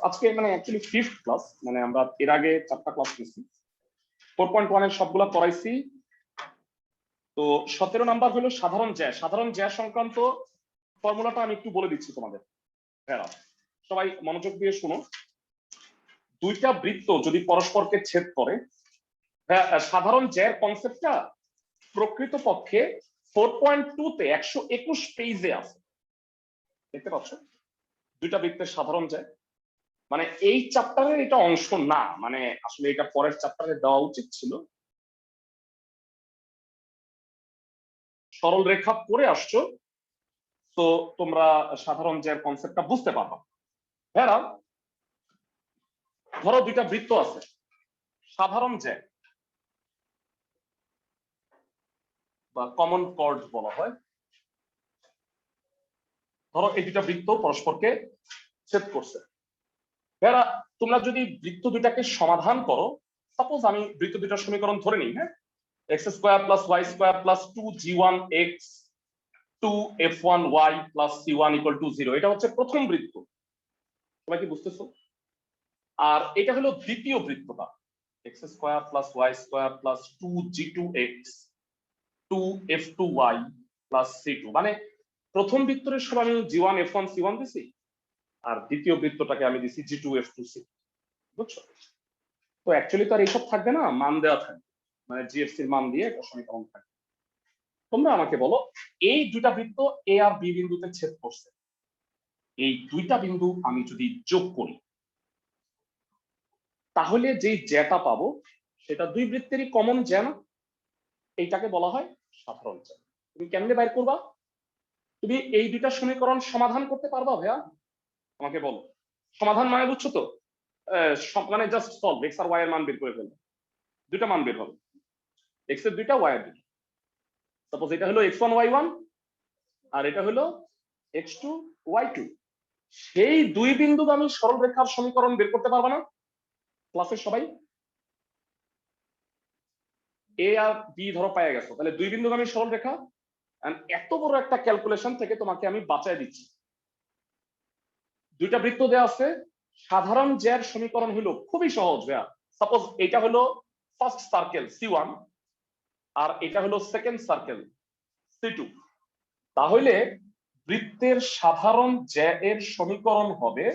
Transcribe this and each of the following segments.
আজকে মানে actually 5th class, মানে আমরা এর আগে 4টা ক্লাস নিয়েছি। 4.1 এর সবগুলা পড়াইছি। তো 17 নাম্বার হলো সাধারণ জ্যা। সাধারণ জ্যা সংক্রান্ত ফর্মুলাটা আমি একটু বলে দিচ্ছি তোমাদের। হ্যাঁ, সবাই মনোযোগ দিয়ে শুনো। দুইটা বৃত্ত যদি পরস্পরকে ছেদ করে, সাধারণ জ্যার কনসেপ্টটা প্রকৃতপক্ষে 4.2 তে 121 পেজে আছে, দেখতে পাচ্ছ? দুইটা বৃত্তের সাধারণ জ্যা, মানে এই চ্যাপ্টারের এটা অংশ না, মানে আসলে এটা পরের চ্যাপ্টারে দেওয়া উচিত ছিল। সরল রেখা পড়ে আসছো, তো তোমরা সাধারণ জ্যার কনসেপ্টটা বুঝতে পারবে। হ্যাঁ, ধরো দুইটা বৃত্ত আছে, সাধারণ জ্যা বা কমন কর্ড বলা হয়। ধরো এই দুইটা বৃত্ত পরস্পরকে ছেদ করছে। এরা তোমরা যদি বৃত্ত দুইটাকে সমাধান করো, সাপোজ আমি বৃত্ত দুইটার সমীকরণ ধরে নিই, হ্যাঁ, x square plus y square plus 2g1x 2f1y plus c1 equal to 0, এটা হচ্ছে প্রথম বৃত্ত। সবাই কি বুঝতেছো? আর এটা হলো দ্বিতীয় বৃত্তটা, x square plus y square plus 2g2x 2f2y plus c2, মানে প্রথম বৃত্তের সময় আমি g1 f1 c1 দিছি, আর দ্বিতীয় বৃত্তটাকে আমি দিছি g2 f2 c, বুঝছো? তো অ্যাকচুয়ালি তো আর এইসব থাকবে না, মান দেওয়া থাকবে, মানে জিএফসির মান দিয়ে একটা সমীকরণ থাকবে। তোমরা আমাকে বলো, এই দুইটা বৃত্ত এ আর বি বিন্দুতে ছেদ করছে, এই দুইটা বিন্দু আমি যদি যোগ করি, তাহলে যেই জ্যাটা পাবো সেটা দুই বৃত্তেরই কমন জ্যা না? এইটাকে বলা হয় সাধারণ জ্যা। তুমি কেমনে বাইর করবা? তুমি এই দুইটা সমীকরণ সমাধান করতে পারবা ভাইয়া? আমাকে বলো। সমাধান মানে বুঝছো তো? মানে জাস্ট সলভ, এক্স আর ওয়াই এর মান বের করে ফেলবে, দুইটা মান বের হবে, এক্স এর দুইটা ওয়াই এর দুইটা। সাপোজ এটা হলো x1 y1 আর এটা হলো x2 y2, সেই দুই বিন্দুগামী সরল রেখার সমীকরণ বের করতে পারবে না ক্লাসের সবাই? এ আর বি ধরো পেয়ে গেছো, তাহলে দুই বিন্দুগামী সরল রেখা। এত বড় একটা ক্যালকুলেশন থেকে তোমাকে আমি বাঁচায় দিচ্ছি। দুইটা বৃত্ত দেওয়া আছে, সাধারণ জ্যার সমীকরণ হলো খুবই সহজ ভাইয়া। সাপোজ এটা হলো ফার্স্ট সার্কেল C1 আর এটা হলো সেকেন্ড সার্কেল C2, তাহলে বৃত্তের সাধারণ জ্যা এর সমীকরণ হবে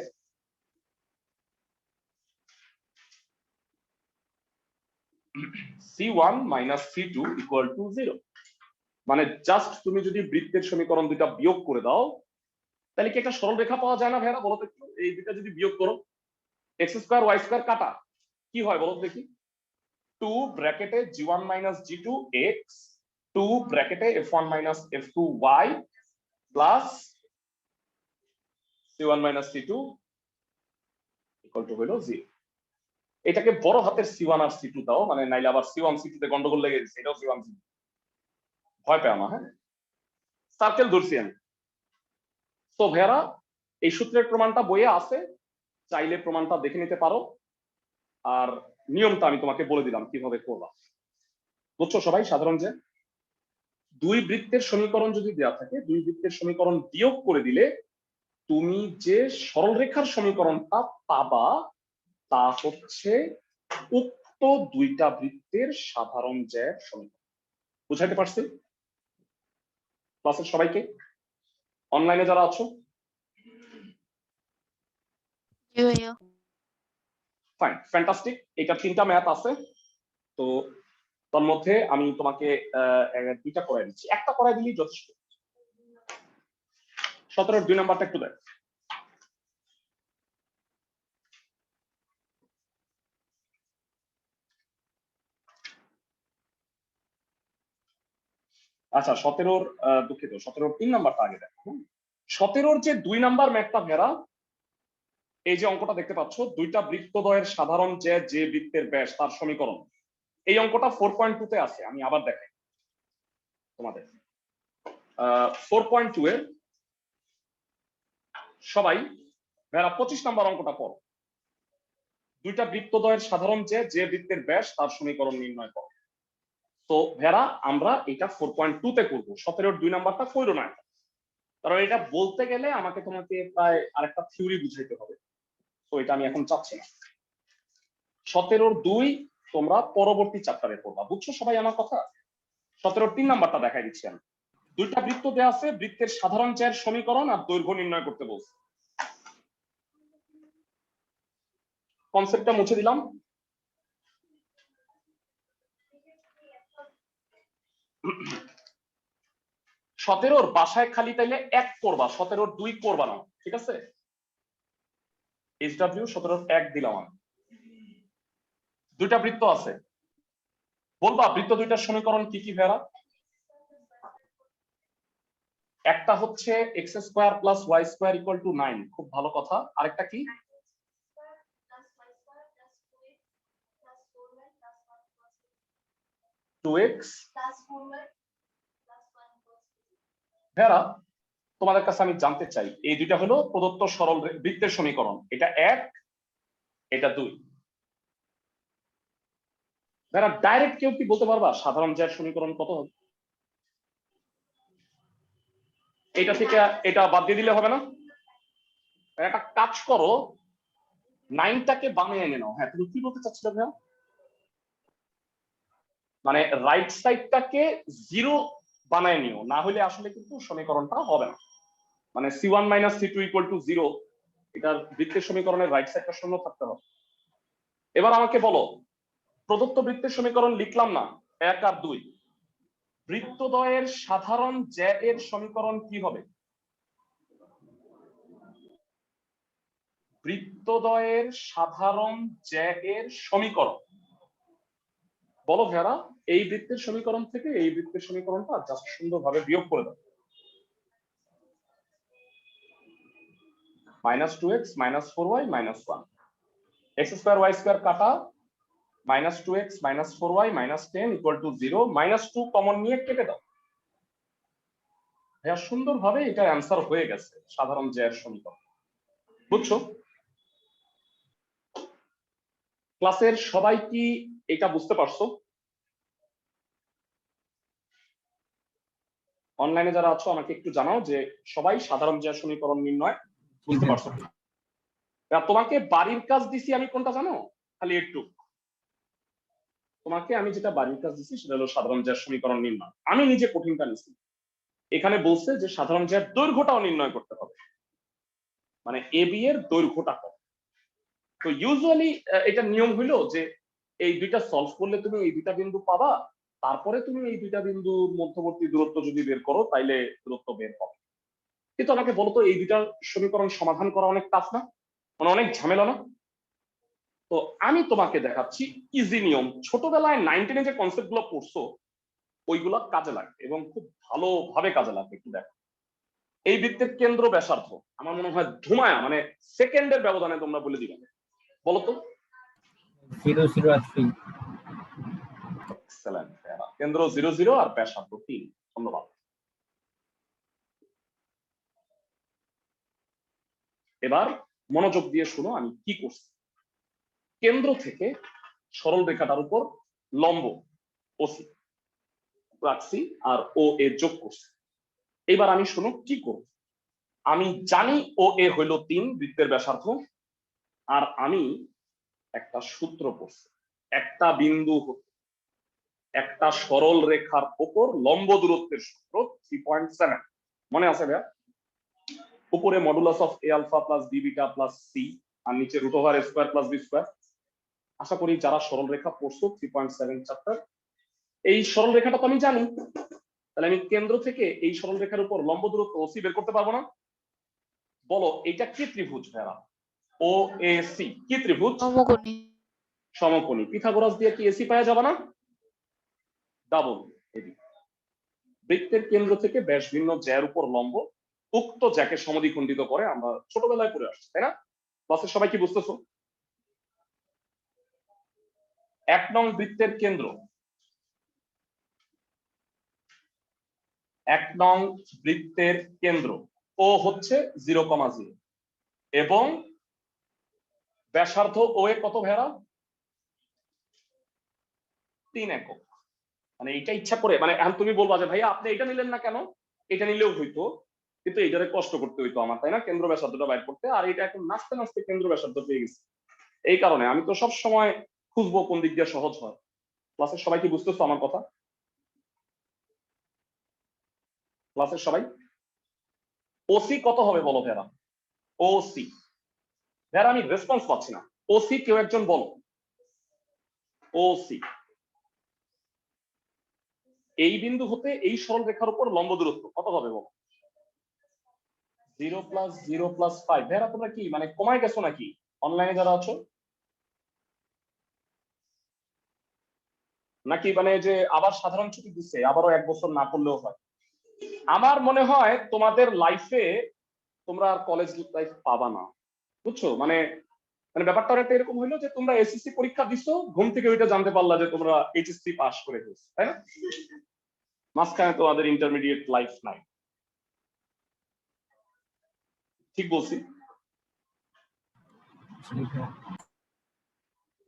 C1 minus C2 equal to 0। মানে জাস্ট তুমি যদি বৃত্তের সমীকরণ দুইটা বিয়োগ করে দাও, তাহলে কি একটা সরল রেখা পাওয়া যায় না ভাইরা? বলো তো একটু, এই দুইটা যদি বিয়োগ করো, x স্কয়ার y স্কয়ার কাটা, কি হয় বলো দেখি? 2 ব্র্যাকেটে g1 মাইনাস g2 x 2 ব্র্যাকেটে f1 minus f2 y plus c1 minus c2 equal to হলো 0। এটাকে বড় হাতের c1 আর c2 দাও, মানে নাইলে আবার c1 c2 তে গন্ডগোল লেগে গেছে, এটাও c1 c2, ভয় পেও না। হ্যাঁ, সার্কেল ধরছি আমি। তো ভাইয়ারা, এই সূত্রের প্রমাণটা বইয়ে আছে, চাইলে প্রমাণটা দেখে নিতে পারো, আর নিয়মটা আমি তোমাকে বলে দিলাম কিভাবে করবা। বুঝছো সবাই? সাধারণ যে দুই বৃত্তের সমীকরণ যদি দেওয়া থাকে, দুই বৃত্তের সমীকরণ বিয়োগ করে দিলে তুমি যে সরলরেখার সমীকরণটা পাবা তা হচ্ছে উক্ত দুইটা বৃত্তের সাধারণ জ্যার সমীকরণ। বুঝাইতে পারছি ক্লাসের সবাইকে, অনলাইনে যারা আছো? Fine, fantastic. এটা তিনটা ম্যাথ আছে, তো তার মধ্যে আমি তোমাকে দুইটা করাই দিচ্ছি, একটা করাই দিলেই যথেষ্ট। 17-এর 2 নাম্বারটা একটু দেখ। আচ্ছা, 17-র দুঃখিত, 17-র 3 নাম্বারটা আগে দেখো। 17-র যে 2 নাম্বার ম্যাথটা ভেড়া, এই যে অঙ্কটা দেখতে পাচ্ছ, দুইটা বৃত্তদ্বয়ের সাধারণ যে বৃত্তের ব্যাস তার সমীকরণ, এই অঙ্কটা 4.2 তে আছে। আমি আবার দেখাই তোমাদের। 4.2 এর সবাই ভেড়া 25 নাম্বার অঙ্কটা পড়ো। দুইটা বৃত্তদ্বয়ের সাধারণ যে বৃত্তের ব্যাস তার সমীকরণ নির্ণয় করো। তো ভেড়া আমরা এটা 4.2 তে করবো, 17-র 2 নাম্বারটা কইরো না, কারণ এটা বলতে গেলে আমাকে তোমাকে প্রায় আরেকটা থিওরি বুঝাইতে হবে। তো এটা আমি এখন চাচ্ছি না। 17-2 তোমরা পরবর্তী চ্যাপ্টারে পড়বা, বুঝছো সবাই আমার কথা? 17-3 নাম্বারটা দেখাই দিচ্ছি আমি। দুইটা বৃত্ত দেয়া আছে, বৃত্তের সাধারণ জ্যার সমীকরণ আর দৈর্ঘ্য নির্ণয় করতে বলছে। কনসেপ্টটা মুছে দিলাম। সতেরোর বাসায় খালি তাইলে 1 করবা, 17-2 করবা না, ঠিক আছে? HW 17-1 দিলাম আমি। দুইটা বৃত্ত আছে, বলবা বৃত্ত দুইটার সমীকরণ কি কি ভেড়া? একটা হচ্ছে x² + y² = 9, খুব ভালো কথা। আরেকটা কি? 2x ভেড়া, তোমাদের কাছে আমি জানতে চাই, এই দুইটা হলো প্রদত্ত সরল বৃত্তের সমীকরণ, এটা 1, এটা 2। ভেড়া ডাইরেক্ট কেউ কি বলতে পারবা সাধারণ জ্যার সমীকরণ কত হবে? এটা থেকে এটা বাদ দিয়ে দিলে হবে না? একটা কাজ করো, 9টাকে বানিয়ে এনে নাও। হ্যাঁ, তুমি কি বলতে চাচ্ছিলে ভাইয়া? মানে রাইট সাইডটাকে 0 বানায় নিও, না হলে আসলে কিন্তু সমীকরণটা হবে না। মানে c1 - c2 = 0, এটার বৃত্তের সমীকরণের রাইট সাইডটা শূন্য থাকতে হবে। এবার আমাকে বলো, প্রদত্ত বৃত্তের সমীকরণ লিখলাম না 1 আর 2, বৃত্তদ্বয়ের সাধারণ জ্যা এর সমীকরণ কি হবে? বৃত্তদ্বয়ের সাধারণ জ্যা এর সমীকরণ বলো ভেড়া। এই বৃত্তের সমীকরণ থেকে এই বৃত্তের সমীকরণটা জাস্ট সুন্দরভাবে বিয়োগ করে দাও। -2x - 4y - 1, x² y² কাটা, -2x - 4y - 10 = 0, -2 কমন নিয়ে কেটে দাও। ভাইয়া সুন্দরভাবে এটা অ্যান্সার হয়ে গেছে সাধারণ জ্যা এর সমীকরণ, বুঝছো? ক্লাসের সবাই কি এটা বুঝতে পারছো? অনলাইনে যারা আছো আমাকে একটু জানাও যে সবাই সাধারণ জ্যা সমীকরণ নির্ণয় বুঝতে পারছো কিনা। তোমাকে বাড়ির কাজ দিছি আমি কোনটা জানো? খালি একটু, তোমাকে আমি যেটা বাড়ির কাজ দিছি সেটা হলো সাধারণ জ্যার সমীকরণ নির্ণয়। আমি নিজে কঠিনটা নিছি। এখানে বলছে যে সাধারণ জ্যার দৈর্ঘ্যটাও নির্ণয় করতে হবে, মানে AB এর দৈর্ঘ্যটা কত। তো ইউজুয়ালি এটা নিয়ম হইলো যে এই দুইটা সলভ করলে তুমি এই দুইটা বিন্দু পাবা, তারপরে তুমি এই দুইটা বিন্দুর মধ্যবর্তী দূরত্ব যদি বের করো তাইলে দূরত্ব বের হবে। কিন্তু আমাকে বলতো এই দুইটা সমীকরণ সমাধান করা অনেক টাফ না, মানে অনেক ঝামেলা না? তো আমি তোমাকে দেখাচ্ছি ইজি নিয়ম। ছোটবেলায় 9-10 যে কনসেপ্ট গুলো পড়ছো ওইগুলো কাজে লাগবে এবং খুব ভালোভাবে কাজে লাগবে। একটু দেখো, এই বৃত্তের কেন্দ্র ব্যাসার্ধ আমার মনে হয় ধুমায়া, মানে সেকেন্ডের ব্যবধানে তোমরা বলে দিবে, বলো তো। 0 0 আর 3। এক্সেলেন্ট। কেন্দ্র 0 0 আর ব্যাসার্ধ 3। ধন্যবাদ। এবার মনোযোগ দিয়ে শুনো আমি কি করছি। কেন্দ্র থেকে সরল রেখাটার উপর লম্ব ওসি রাখছি আর ও এ যোগ করছি। এবার আমি শুনো কি করব। আমি জানি ও এ হইল 3 বৃত্তের ব্যাসার্ধ, আর আমি একটা সূত্র পড়ছি, একটা বিন্দু হতে একটা সরল রেখার উপর লম্ব দূরত্বের সূত্র 3.7, মনে আছে ভাইয়া? উপরে modulus of a alpha plus b beta plus c আর নিচে √a² প্লাস b²। আশা করি যারা সরল রেখা পড়ছো 3.7 চ্যাপ্টার, এই সরল রেখাটা তো আমি জানি, তাহলে আমি কেন্দ্র থেকে এই সরল রেখার উপর লম্ব দূরত্ব ওসি বের করতে পারবো না? বলো এটা কি ত্রিভুজ ভাইয়া? ও এ সি কি ত্রিভুজ? সমকোণী। সমকোণী। পিথাগোরাস দিয়ে কি এসি পাওয়া যাবে না? Double AB. বৃত্তের কেন্দ্র থেকে ব্যাস ভিন্ন জ্যার উপর লম্ব, উক্ত জ্যাকে সমদ্বিখণ্ডিত করে, আমরা ছোটবেলায় পড়ে আসছি তাই না? ক্লাসের সবাই কি বুঝতেছো? 1 নং বৃত্তের কেন্দ্র, 1 নং বৃত্তের কেন্দ্র ও হচ্ছে 0,0 এবং ব্যাসার্ধ ও এ কত ভেড়া? 3 একক। মানে এটা ইচ্ছা করে, মানে এখন তুমি বলবা যে ভাইয়া আপনি এটা নিলেন না কেন? এটা নিলেও হইতো, কিন্তু এইটারে কষ্ট করতে হইতো আমার, তাই না, কেন্দ্র ব্যাসার্ধটা বাইর করতে। আর এটা এখন নাচতে নাচতে কেন্দ্র ব্যাসার্ধ পেয়ে গেছে। এই কারণে আমি তো সব সময় খুঁজবো কোন দিক দিয়ে সহজ হয়। ক্লাসের সবাই কি বুঝতেছো আমার কথা? ক্লাসের সবাই ওসি কত হবে বলো ভেরা? ওসি ভেরা, আমি রেসপন্স পাচ্ছি না। ওসি কেউ একজন বলো। ওসি এই বিন্দু হতে এই সরল রেখার উপর লম্ব দূরত্ব কত হবে বলো? 0 + 0 + 5। ভেরা তোমরা কি মানে কমায় গেছো নাকি অনলাইনে যারা আছো? নাকি মানে যে আবার সাধারণ ছুটি দিচ্ছে, আবারও 1 বছর না পড়লেও হয়? আমার মনে হয় তোমাদের লাইফে তোমরা আর কলেজ লাইফ পাবা না, বুঝছো? মানে মানে ব্যাপারটা অনেকটা এরকম হইলো যে তোমরা এসএসসি পরীক্ষা দিছো, ঘুম থেকে ওইটা জানতে পারলা যে তোমরা এইচএসসি পাস করে ফেলছো, তাই না? মাঝখানে তোমাদের ইন্টারমিডিয়েট লাইফ নাই। ঠিক বলছি?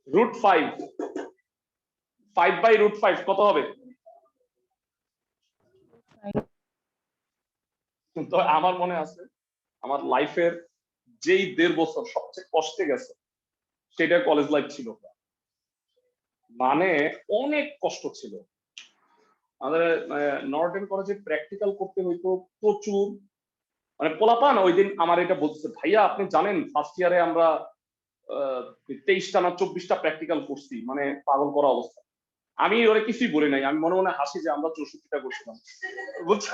√5 5/√5 কত হবে? তো আমার মনে আছে আমার লাইফের যেই 1.5 বছর সবচেয়ে কষ্টে গেছে সেটা কলেজ লাইফ ছিল। মানে অনেক কষ্ট ছিল। আমাদের নর্টন কলেজে প্র্যাকটিক্যাল করতে হইতো প্রচুর। মানে পোলাপান ওই দিন আমার এটা বলতেছে, ভাইয়া আপনি জানেন ফার্স্ট ইয়ারে আমরা 23টা না 24টা প্র্যাকটিক্যাল করছি, মানে পাগল করা অবস্থা। আমি ওরা কিছুই বলি নাই, আমি মনে মনে হাসি যে আমরা 64টা করছিলাম, বুঝছো?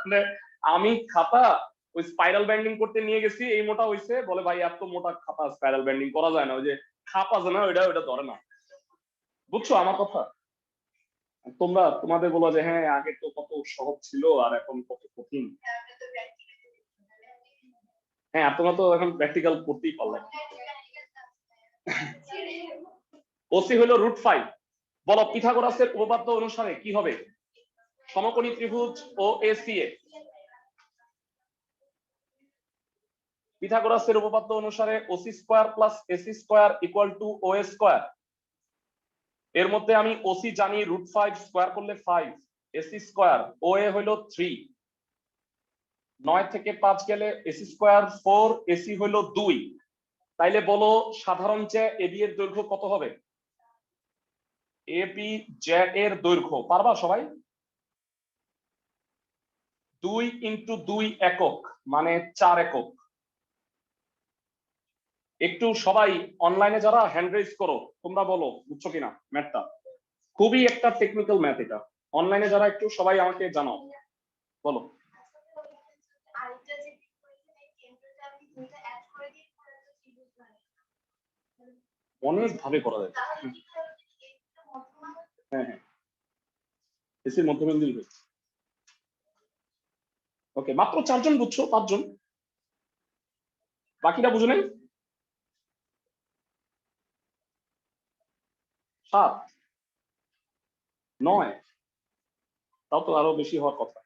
মানে আমি খাতা ওই স্পাইরাল ব্যান্ডিং করতে নিয়ে গেছি, এই মোটা হইছে, বলে ভাই এত মোটা খাতা স্পাইরাল ব্যান্ডিং করা যায় না, ওই যে খাপ আছে না ওইটা ওইটা ধরে না, বুঝছো আমার কথা? তোমরা তোমাদের বলো যে হ্যাঁ আগে তো কত সহজ ছিল আর এখন কত কঠিন। হ্যাঁ তোমরা তো এখন প্র্যাকটিক্যাল করতেই পারলে। ওসি হলো √5। বলো পিথাগোরাসের উপপাদ্য অনুসারে কি হবে সমকোণী ত্রিভুজ ও এসিএ? পিথাগোরাসের উপপাদ্য অনুসারে OC² + AC² = OA²। এর মধ্যে আমি ওসি জানি √5, স্কয়ার করলে 5, AC², OA হলো 3, 9 থেকে 5 গেলে AC² 4, AC হলো 2। তাইলে বলো সাধারণ জ্যা এবি এর দৈর্ঘ্য কত হবে? এবি জ্যা এর দৈর্ঘ্য পারবা সবাই? 2 × 2 একক মানে 4 একক। একটু সবাই অনলাইনে যারা হ্যান্ড রেজ করো, তোমরা বলো বুঝছো কিনা ম্যাথটা। খুবই একটা টেকনিক্যাল ম্যাথ এটা। অনলাইনে যারা একটু সবাই আমাকে জানাও, বলো। অনেক ভাবে করা যায়। হ্যাঁ হ্যাঁ, এসির মধ্যবিন্দু। ওকে, মাত্র 4 জন বুঝছো, 5 জন, বাকিটা বুঝো নাই? 7, 9, তাও তো আরো বেশি হওয়ার কথা।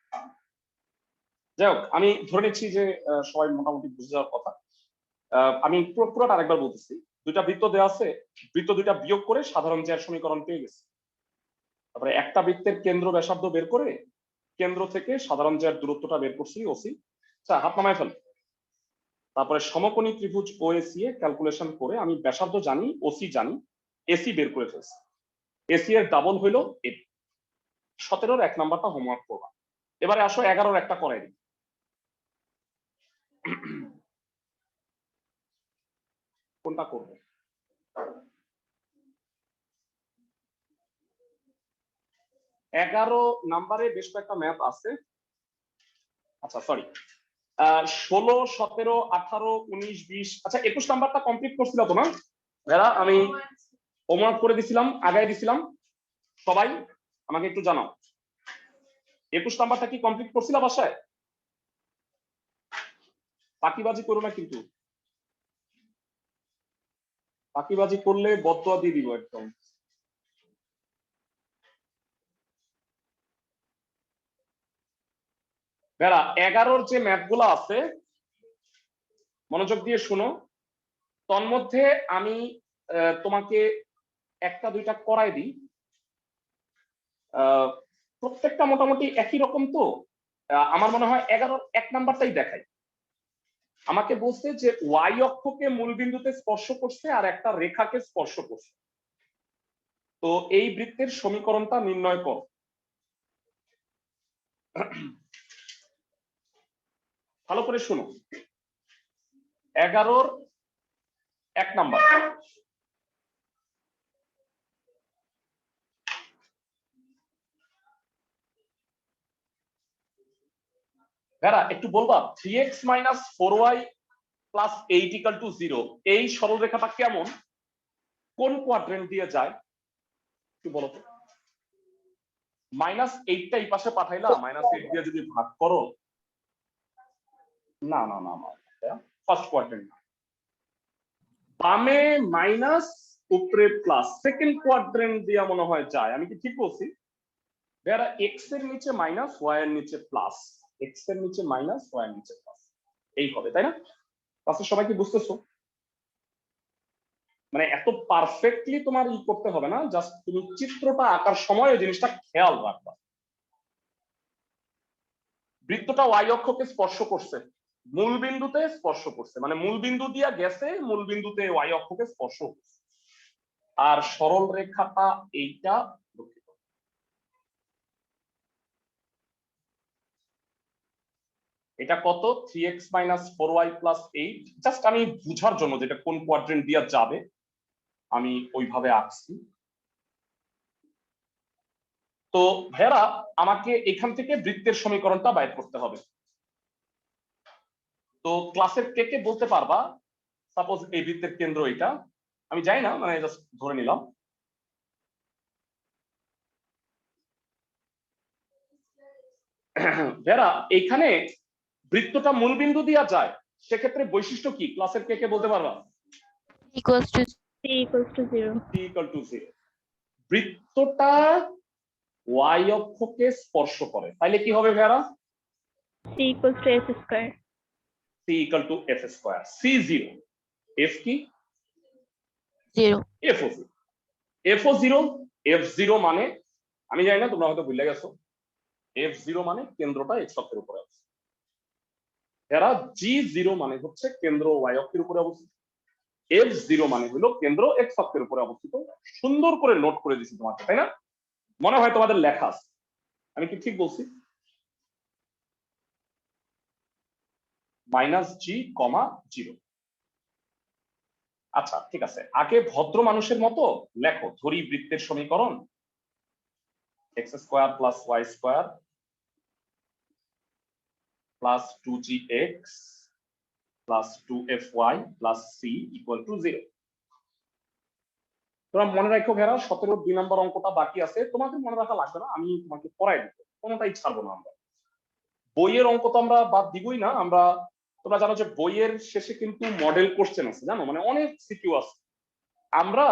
যাই হোক, আমি ধরে নিচ্ছি যে সবাই মোটামুটি বুঝে যাওয়ার কথা। আমি পুরোটা আরেকবার বলতেছি। দুইটা বৃত্ত দেওয়া আছে, বৃত্ত দুইটা বিয়োগ করে সাধারণ জ্যার সমীকরণ পেয়ে গেছে। তারপরে একটা বৃত্তের কেন্দ্র ব্যাসার্ধ বের করে কেন্দ্র থেকে সাধারণ জ্যার দূরত্বটা বের করছি ওসি। আচ্ছা হাত নামায় ফেল। তারপরে সমকোণী ত্রিভুজ ওএসি এ ক্যালকুলেশন করে আমি ব্যাসার্ধ জানি, ওসি জানি, এসি বের করে ফেলছি। এসি এর ডাবল হইলো এবি। 17-র 1 নাম্বারটা হোমওয়ার্ক করবা। এবারে আসো 11-র একটা করাই দিই। কোনটা করবে? এগারো নাম্বারে বেশ কয়েকটা ম্যাথ আছে। আচ্ছা সরি, 16, 17, 18, 19, 20, আচ্ছা 21 নাম্বারটা কমপ্লিট করছিল তো না এরা? আমি হোমওয়ার্ক করে দিছিলাম, আগায় দিছিলাম। সবাই আমাকে একটু জানাও 21 নাম্বারটা কি কমপ্লিট করছিল বাসায়? ফাঁকিবাজি করো না কিন্তু, ফাঁকিবাজি করলে বদদোয়া দিয়ে দিব একদম। বেড়া 11-র যে ম্যাথগুলো আছে মনোযোগ দিয়ে শুনো। তন্মধ্যে আমি তোমাকে একটা দুইটা করাই দিই। প্রত্যেকটা মোটামুটি একই রকম তো, আমার মনে হয় 11 নাম্বারটাই দেখাই। আমাকে বলছে যে ওয়াই অক্ষকে মূল বিন্দুতে স্পর্শ করছে আর একটা রেখাকে স্পর্শ করছে, তো এই বৃত্তের সমীকরণটা নির্ণয় কর। ভালো করে শুনো, 11 নাম্বার। ভেরা একটু বলবা 3x - 4y + 8 = 0 এই সরলরেখাটা কেমন, কোন কোয়াড্রেন্ট দিয়ে যায় একটু বলো তো। -8টা এই পাশে পাঠাইলা, -8 দিয়ে যদি ভাগ করো, না না না না, ফার্স্ট কোয়াড্রেন্ট বামে মাইনাস উপরে প্লাস, সেকেন্ড কোয়াড্রেন্ট দিয়ে মনে হয় যায়। আমি কি ঠিক বলছি? ভেরা এক্স এর নিচে মাইনাস, ওয়াই এর নিচে প্লাস, এক্স এর নিচে মাইনাস, ওয়াই এর নিচে প্লাস, এই হবে, তাই না? তাহলে সবাই কি বুঝতেছো? মানে এত পারফেক্টলি তোমার ই করতে হবে না, জাস্ট তুমি চিত্রটা আঁকার সময় এই জিনিসটা খেয়াল রাখবা। বৃত্তটা ওয়াই অক্ষকে স্পর্শ করছে, মূল বিন্দুতে স্পর্শ করছে, মানে মূল বিন্দু দিয়া গেছে, মূল বিন্দুতে ওয়াই অক্ষকে স্পর্শ করছে, আর সরল রেখাটা এইটা। এটা কত? 3x - 4y + 8। জাস্ট আমি বুঝার জন্য যেটা কোন কোয়াড্রেন্ট দিয়া যাবে আমি ওইভাবে আঁকছি। তো ভেরা আমাকে এখান থেকে বৃত্তের সমীকরণটা বাইর করতে হবে। তো ক্লাসের কে কে বলতে পারবা, সাপোজ এই বৃত্তের কেন্দ্র এটা, আমি জানি না, মানে জাস্ট ধরে নিলাম। ভেরা এইখানে বৃত্তটা মূল বিন্দু দিয়া যায়, সেক্ষেত্রে বৈশিষ্ট্য কি, ক্লাসের কে কে বলতে পারবা? equals to c equals to 0. c = 0। বৃত্তটা Y অক্ষকে স্পর্শ করে, তাইলে কি হবে ভেরা? c equals to s square. c = f²। c0, f কি? 0. f0। f0, f0 মানে আমি জানি না, তোমরা হয়তো ভুলে গেছো, f0 মানে কেন্দ্রটা x অক্ষের উপরে আছে। এরা g0 মানে হচ্ছে কেন্দ্র y অক্ষের উপরে অবস্থিত, f0 মানে হলো কেন্দ্র x অক্ষের উপরে অবস্থিত। সুন্দর করে নোট করে দিছি তোমাকে, তাই না? মনে হয় তোমাদের লেখা আছে, আমি কি ঠিক বলছি? -g, 0। আচ্ছা ঠিক আছে, আগে ভদ্র মানুষের মতো লেখো, ধরি বৃত্তের সমীকরণ x² + y² + 2gx + 2fy + c = 0। তোমরা মনে রাখো ভেড়া, 17 2 নম্বর অঙ্কটা বাকি আছে, তোমাকে মনে রাখা লাগবে না, আমি তোমাকে পড়াই দিব, কোনোটাই ছাড়বো না আমরা। বইয়ের অঙ্ক তো আমরা বাদ দিবই না, আমরা, তোমরা জানো যে বইয়ের শেষে কিন্তু মডেল কোশ্চেন আছে, জানো, মানে অনেক সিকিউ আছে। আমরা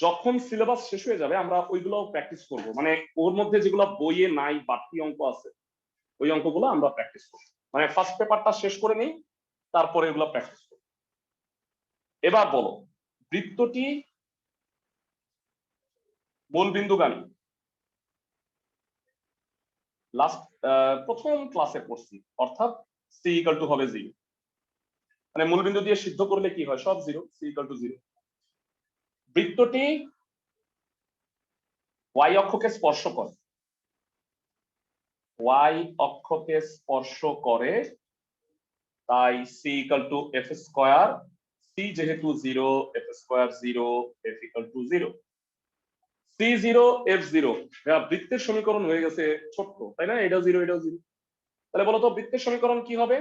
যখন সিলেবাস শেষ হয়ে যাবে আমরা ওইগুলো প্র্যাকটিস করব, মানে ওর মধ্যে যেগুলো বইয়ে নাই বাড়তি অঙ্ক আছে, ওই অঙ্কগুলো আমরা প্র্যাকটিস করব, মানে ফার্স্ট পেপারটা শেষ করে নেই, তারপরে এগুলো প্র্যাকটিস করব। এবার বলো, বৃত্তটি মূল বিন্দুগামী। লাস্ট প্রথম ক্লাসে পড়ছি, অর্থাৎ c = হবে 0, মানে মূল বিন্দু দিয়ে সিদ্ধ করলে কি হয়, সব 0, c = 0। বৃত্তটি y অক্ষকে স্পর্শ করে, y অক্ষকে স্পর্শ করে, তাই c = f², c যেহেতু 0, f² 0, f = 0। c0 f0, বৃত্তের সমীকরণ হয়ে গেছে ছোট্ট, তাই না? এটাও 0, এটাও 0। তাহলে বলো তো বৃত্তের সমীকরণ কি হবে?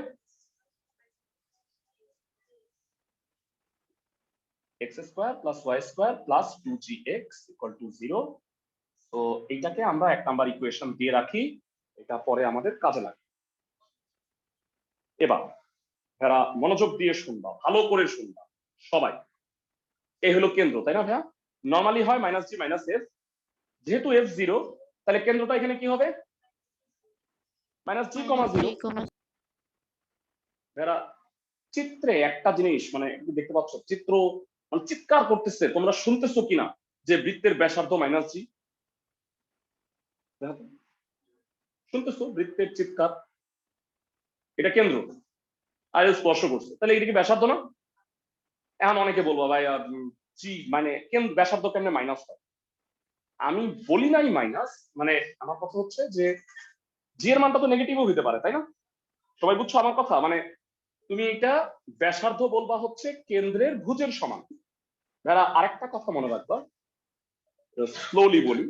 x² + y² + 2gx = 0। তো এইটাকে আমরা 1 নাম্বার ইকুয়েশন দিয়ে রাখি, এটা পরে আমাদের কাজে লাগবে। এবার যারা মনোযোগ দিয়ে শুনবা, ভালো করে শুনবা সবাই, এই হলো কেন্দ্র, তাই না ভাইয়া? নরমালি হয় -g - f, যেহেতু f0 তাহলে কেন্দ্রটা এখানে কি হবে? -g, 0। ভাইয়া চিত্রে একটা জিনিস মানে দেখতে পাচ্ছ, চিত্র মানে চিৎকার করতেছে, তোমরা শুনতেছো কিনা যে বৃত্তের ব্যাসার্ধ -g? শুনতেছো বৃত্তের চিৎকার? এটা কেন্দ্র আর স্পর্শ করছে, তাহলে এটা কি ব্যাসার্ধ না? এখন অনেকে বলবো ভাই জি মানে কেন্দ্র ব্যাসার্ধ কেমনে মাইনাস হয়? আমি বলি নাই মাইনাস, মানে আমার কথা হচ্ছে যে জি এর মানটা তো নেগেটিভও হইতে পারে, তাই না? সবাই বুঝছো আমার কথা? মানে তুমি এটা ব্যাসার্ধ বলবা হচ্ছে কেন্দ্রের ভুজের সমান। যারা আরেকটা কথা মনে রাখবা, স্লোলি বলি,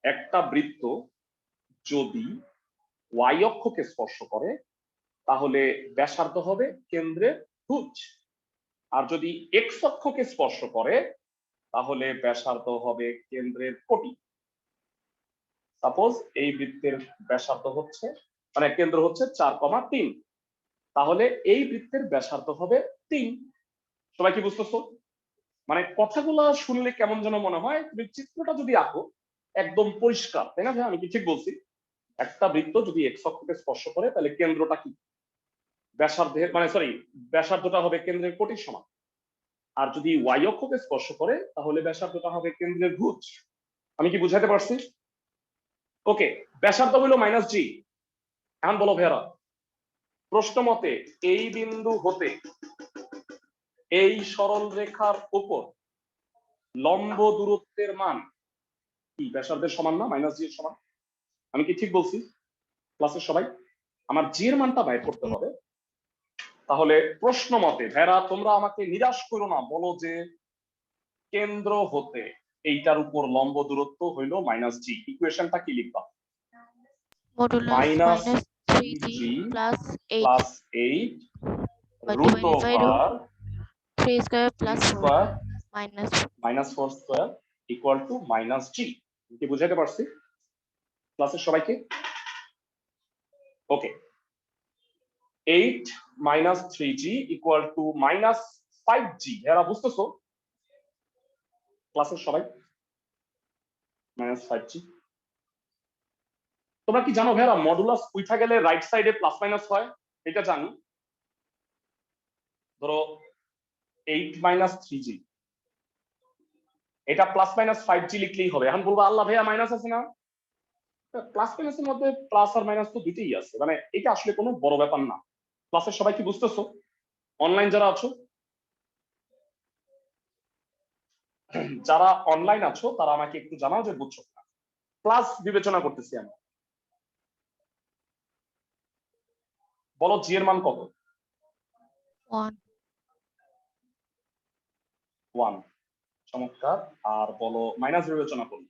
একটা বৃত্ত যদি ওয়াই অক্ষকে স্পর্শ করে তাহলে ব্যাসার্ধ হবে কেন্দ্রের ভুজ, আর যদি এক্স অক্ষকে স্পর্শ করে তাহলে ব্যাসার্ধ হবে কেন্দ্রের কোটি। সাপোজ এই বৃত্তের ব্যাসার্ধ হচ্ছে মানে কেন্দ্র হচ্ছে 4,3, তাহলে এই বৃত্তের ব্যাসার্ধ হবে 3। সবাই কি বুঝতেছো? মানে কথাগুলো শুনলে কেমন যেন মনে হয়, তুমি চিত্রটা যদি আঁকো একদম পরিষ্কার, তাই না? আমি কি ঠিক বলছি? একটা বৃত্ত যদি এক্স অক্ষকে স্পর্শ করে তাহলে কেন্দ্রটা কি ব্যাসার্ধের মানে সরি ব্যাসার্ধটা হবে কেন্দ্রের কোটির সমান, আর যদি ওয়াই অক্ষকে স্পর্শ করে তাহলে ব্যাসার্ধটা হবে কেন্দ্রের ভুজ। আমি কি বুঝাতে পারছি? ওকে, ব্যাসার্ধ হলো মাইনাস জি। এখন বলো ভেরা, প্রশ্ন মতে এই বিন্দু হতে এই সরল রেখার উপর লম্ব দূরত্বের মান কি ব্যাসার্ধের সমান না মাইনাস জি এর সমান? আমি কি ঠিক বলছি ক্লাসের সবাই? আমার জি এর মানটা বাইর করতে হবে। তাহলে প্রশ্ন মতে ভেরা তোমরা আমাকে নিরাশ করো না, বলো যে কেন্দ্র হতে এইটার উপর লম্ব দূরত্ব হইল মাইনাস জি, ইকুয়েশনটা কি লিখবা? Modulus minus minus 3g G plus 8 plus 8 root over 3 square plus 4 square minus minus 4 square equal to minus জি। কি বুঝাইতে পারছি ক্লাসের সবাইকে? ওকে, 8 minus 3g equal to minus 5g। এরা বুঝতেছো ক্লাসের সবাই? Minus 5g। তোমরা কি জানো ভাইরা মডুলাস উঠা গেলে রাইট সাইডে প্লাস মাইনাস হয়? এটা জানি। ধরো 8 মাইনাস 3g, এটা প্লাস মাইনাস 5g লিখলেই হবে। এখন বলবো আল্লাহ ভাইয়া মাইনাস আছে না? প্লাস মাইনাসের মধ্যে প্লাস আর মাইনাস তো দুইটাই আছে, মানে এটা আসলে কোনো বড় ব্যাপার না। ক্লাসের সবাই কি বুঝতেছো? অনলাইন যারা আছো, যারা অনলাইন আছো তারা আমাকে একটু জানাও যে বুঝছো না। প্লাস বিবেচনা করতেছি আমি। বলো জি এর মান কত? 1 1। চমৎকার। আর বলো মাইনাস বিবেচনা করুন,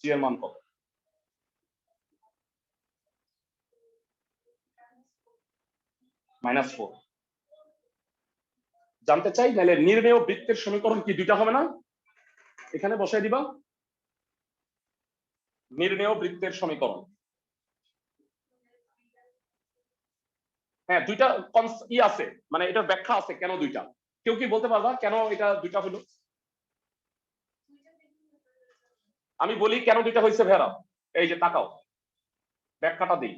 জি এর মান কত? -4। জানতে চাই তাহলে নির্ণেয় বৃত্তের সমীকরণ কি দুইটা হবে না? এখানে বসাই দিবা নির্ণেয় বৃত্তের সমীকরণ। হ্যাঁ দুইটা ই আছে, মানে এটার ব্যাখ্যা আছে কেন দুইটা। কেউ কি বলতে পারবা কেন এটা দুইটা হলো? আমি বলি কেন দুইটা হয়েছে ভেরা, এই যে তাকাও ব্যাখ্যাটা দিই।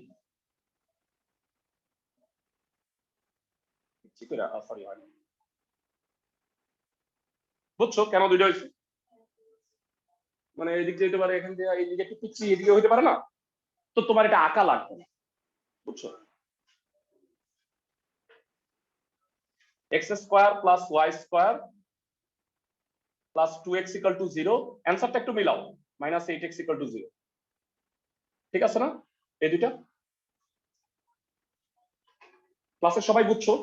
বুঝছো কেন দুইটা হয়েছে? মানে এদিক যেতে পারে, এখান থেকে এইদিকে একটু পিচ্ছি, এদিকে হইতে পারে না, তো তোমার এটা আঁকা লাগবে না, বুঝছো? X square plus Y square plus 2x equal to 0, অ্যান্সারটা একটু মিলাও, মাইনাস 8x ইকুয়াল টু 0। ঠিক আছে না এই দুইটা? ক্লাসের সবাই বুঝছো?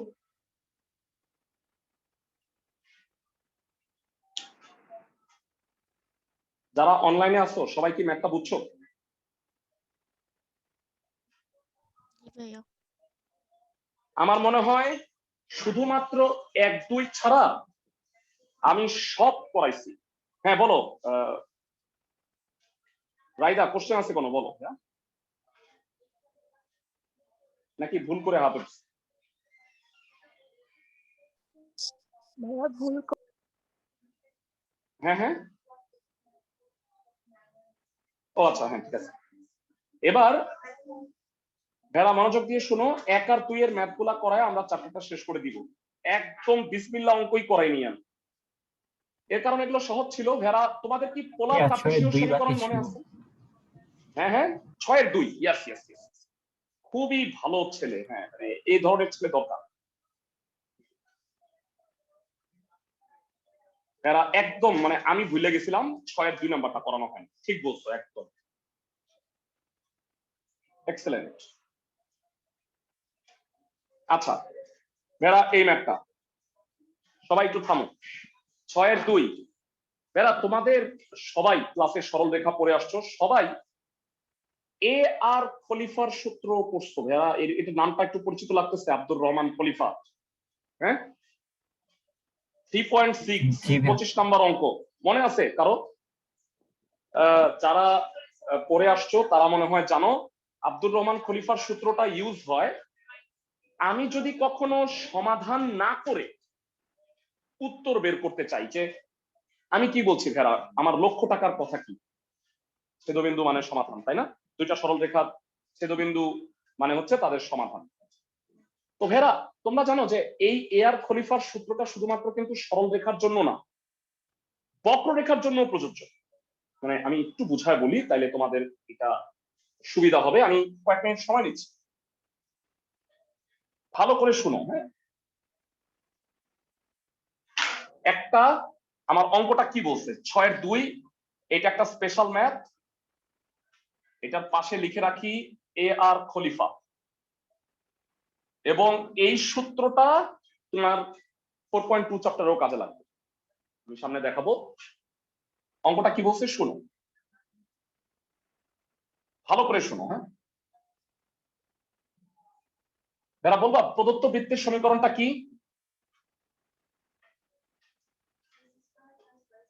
যারা অনলাইনে আছো সবাই কি ম্যাথটা বুঝছো? আমার মনে হয় শুধুমাত্র 1, 2 ছাড়া আমি সব পড়াইছি। হ্যাঁ বলো রাইদা, কোশ্চেন আছে কোনো? বলো নাকি ভুল করে হাত উঠছে? হ্যাঁ হ্যাঁ, ও আচ্ছা, হ্যাঁ ঠিক আছে। এবার ভেড়া মনোযোগ দিয়ে শুনো, 1 আর 2 এর ম্যাথ গুলা করায় আমরা চ্যাপ্টারটা শেষ করে দিব। একদম বিসমিল্লাহ অঙ্কই করাইনি আমি, এর কারণে এগুলো সহজ ছিল। ভেড়া তোমাদের কি পোলার কার্টেসীয় সমীকরণ মনে আছে? হ্যাঁ হ্যাঁ 6 এর 2, ইয়েস ইয়েস ইয়েস। খুবই ভালো ছেলে, হ্যাঁ মানে এই ধরনের ছেলে দরকার। এরা একদম মানে আমি ভুলে গেছিলাম 6 এর 2 নাম্বারটা করানো হয়, ঠিক বলছো একদম, এক্সেলেন্ট। আচ্ছা বেড়া এই ম্যাপটা সবাই একটু থামো। 6 এর 2 বেড়া তোমাদের সবাই ক্লাসে সরল রেখা পড়ে আসছো, সবাই এ আর খলিফার সূত্র পড়ছো ভাইয়া, এর নামটা একটু পরিচিত লাগতেছে, আব্দুর রহমান খলিফা, হ্যাঁ 3.6 জি ভাইয়া। 25 নাম্বার অঙ্ক মনে আছে কারো? যারা পড়ে আসছো তারা মনে হয় জানো, আব্দুর রহমান খলিফার সূত্রটা ইউজ হয় আমি যদি কখনো সমাধান না করে উত্তর বের করতে চাই, যে আমি কি বলছি ভেড়া, আমার লক্ষ টাকার কথা কি, ছেদবিন্দু মানে সমাধান, তাই না? দুইটা সরল রেখার ছেদবিন্দু মানে হচ্ছে তাদের সমাধান। তো ভেড়া তোমরা জানো যে এই এ আর খলিফার সূত্রটা শুধুমাত্র কিন্তু সরল রেখার জন্য না, বক্ররেখার জন্য প্রযোজ্য। মানে আমি একটু বুঝায় বলি তাইলে তোমাদের এটা সুবিধা হবে, আমি কয়েক মিনিট সময় নিচ্ছি, ভালো করে শুনো। হ্যাঁ একটা আমার অঙ্কটা কি বলছে, 6 এর 2, এটা একটা স্পেশাল ম্যাথ, এটার পাশে লিখে রাখি এ আর খলিফা, এবং এই সূত্রটা তোমার 4.2 চ্যাপ্টারেও কাজে লাগবে, আমি সামনে দেখাবো। অঙ্কটা কি বলছে শুনো, ভালো করে শুনো। হ্যাঁ যারা বলবা প্রদত্ত বৃত্তের সমীকরণটা কি?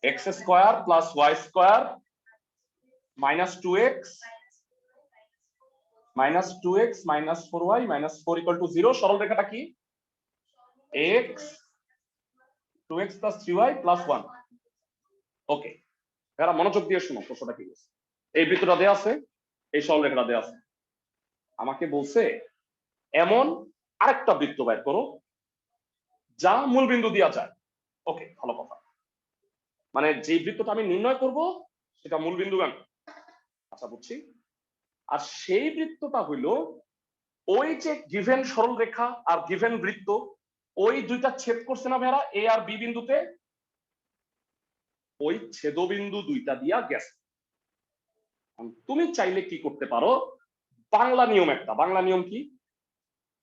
X square plus Y square minus 2x minus 2x minus 4y minus 4 equal to 0। সরল রেখাটা কি? x 2x plus 3y plus 1। ওকে যারা মনোযোগ দিয়ে শুনো প্রশ্নটা কি বলছে। এই বৃত্তটা দেয়া আছে, এই সরল রেখাটা দেয়া আছে, আমাকে বলছে এমন আরেকটা বৃত্ত বের করো যা মূলবিন্দু দেওয়া যায়। ওকে ভালো কথা, মানে যে বৃত্তটা আমি নির্ণয় করব সেটা মূলবিন্দু গান। আচ্ছা বুঝছি। আর সেই বৃত্তটা হইল ওই যে গিভেন সরল রেখা আর গিভেন বৃত্ত, ওই দুইটা ছেদ করছে না ভেড়া এ আর বি বিন্দুতে, ওই ছেদবিন্দু দুইটা দিয়া গেছে। তুমি চাইলে কি করতে পারো, বাংলা নিয়ম একটা, বাংলা নিয়ম কি,